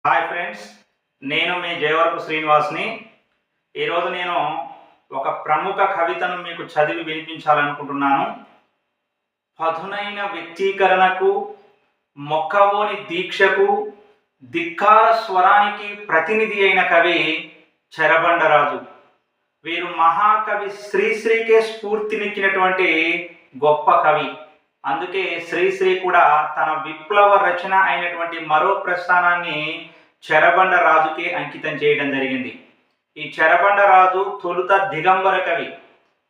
Hi friends, నేను మీ జయవరపు శ్రీనివాస్ని. ఈరోజు నేను ఒక ప్రముఖ కవితను మీకు చదివి వినిపించాలనుకుంటున్నాను. పదునైన వ్యక్తీకరణకు, మొక్కవోని దీక్షకు, ధిక్కార స్వరానికి ప్రతినిధి అయిన కవి చెరబండరాజు. వీరు మహాకవి శ్రీశ్రీకే స్ఫూర్తినిచ్చినటువంటి గొప్ప కవి. అందుకే శ్రీశ్రీ కూడా తన విప్లవ రచన అయినటువంటి మరో ప్రస్థానాన్ని చెరబండరాజుకే అంకితం చేయడం జరిగింది. ఈ చెరబండరాజు తొలుత దిగంబర కవి.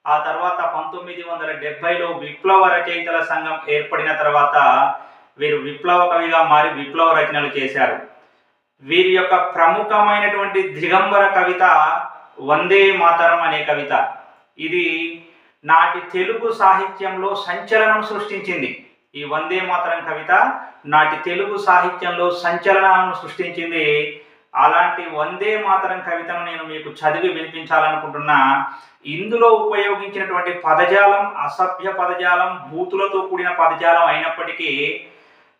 ఆ తర్వాత 1970లో విప్లవ రచయితల సంఘం ఏర్పడిన తర్వాత వీరు విప్లవ కవిగా మారి విప్లవ రచనలు చేశారు. వీరి యొక్క ప్రముఖమైనటువంటి దిగంబర కవిత వందే మాతరం అనే కవిత. ఇది నాటి తెలుగు సాహిత్యంలో సంచలనం సృష్టించింది. ఈ వందే మాతరం కవిత నాటి తెలుగు సాహిత్యంలో సంచలనాలను సృష్టించింది. అలాంటి వందే మాతరం కవితను నేను మీకు చదివి వినిపించాలనుకుంటున్నా. ఇందులో ఉపయోగించినటువంటి పదజాలం అసభ్య పదజాలం, బూతులతో కూడిన పదజాలం అయినప్పటికీ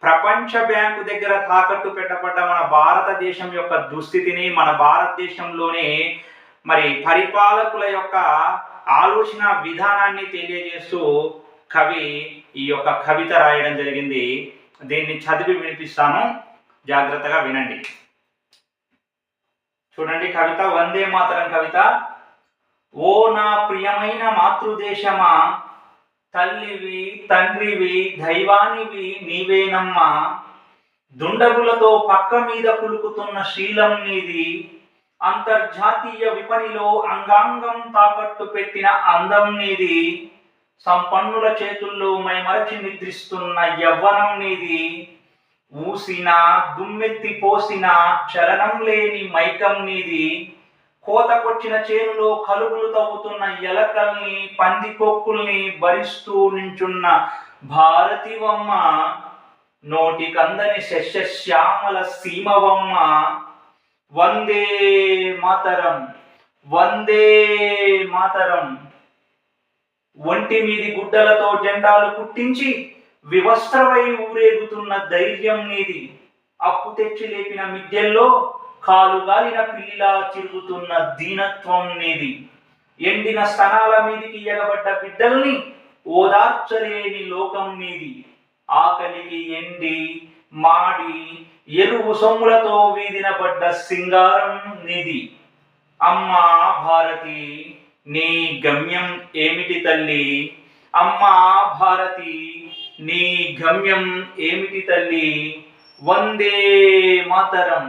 ప్రపంచ బ్యాంకు దగ్గర తాకట్టు పెట్టబడ్డ మన భారతదేశం యొక్క దుస్థితిని, మన భారతదేశంలోనే పరిపాలకుల యొక్క ఆలోచన విధానాన్ని తెలియజేస్తూ కవి ఈ యొక్క కవిత రాయడం జరిగింది. దీన్ని చదివి వినిపిస్తాను, జాగ్రత్తగా వినండి. చూడండి కవిత, వందే మాతరం కవిత. ఓ నా ప్రియమైన మాతృదేశమా, తల్లివి తండ్రివి దైవానివి నీవేనమ్మా, దుండగులతో పక్క మీద కులుకుతున్న శీలం నీది, అంతర్జాతీయ విపణిలో అంగాంగం తాకట్టు పెట్టిన అందం నీది, సంపన్నుల చేతుల్లో మైమరచి నిద్రిస్తున్న యవ్వనం నీది, ఊసిన దుమ్మెత్తి పోసిన చలనం లేని మైకం నీది, కోతకొచ్చిన చేనులో కలుగులు తవ్వుతున్న ఎలకల్ని పందికొక్కుల్ని భరిస్తూ నించున్న భారతివమ్మ, నోటికందని శస్యశ్యామల సీమవమ్మ, వందే మాతరం వందే మాతరం. ఒంటి మీది గుడ్డలతో జెండాలు కుట్టించి వివస్త్రమై ఊరేగుతున్న ధైర్యం నీది, అప్పు తెచ్చి లేపిన మిద్దెల్లో కాలుగాలిన పిల్లిలా తిరుగుతున్న దీనత్వం నీది, ఎండిన స్తనాల మీదికి ఎగబడ్డ బిడ్డల్ని ఓదార్చలేని లోకం నీది, ఆకలికి ఎండి మాడి ఎరువు సొమ్ములతో వీధిన పడ్డ సింగారం నీది. అమ్మా భారతి నీ గమ్యం ఏమిటి తల్లి, అమ్మా భారతి నీ గమ్యం ఏమిటి తల్లి, వందే మాతరం.